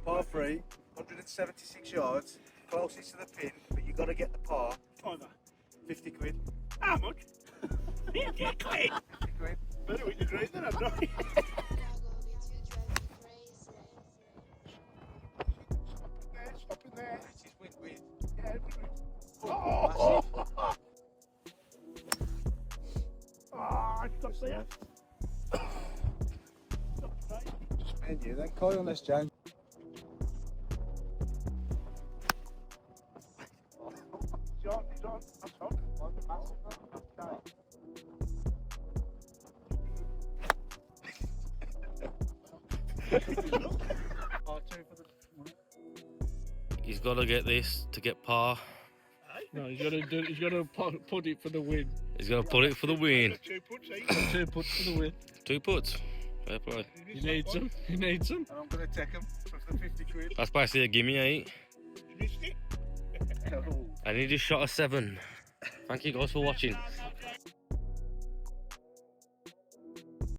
Par 3, 176 yards, closest to the pin, but you got to get the par. Fiver. 50 quid. How much? 50 quid. 50 quid. Better win the green than I'm not. Stop in there. This is win-win. Yeah, win. Oh, Stop there. Stop there. and you then, Kyle, unless James. John, he's on. That's on. He's got to get this to get par. No, he's got to put it for the win. He's got to put it for the win. 2 puts, eh? 2 puts for the win. 2 puts. Fair play. He needs them. He needs them. And I'm going to take him for the 50 quid. That's basically a gimme, eh? You missed it. Oh. And he just shot a 7. Thank you guys for watching.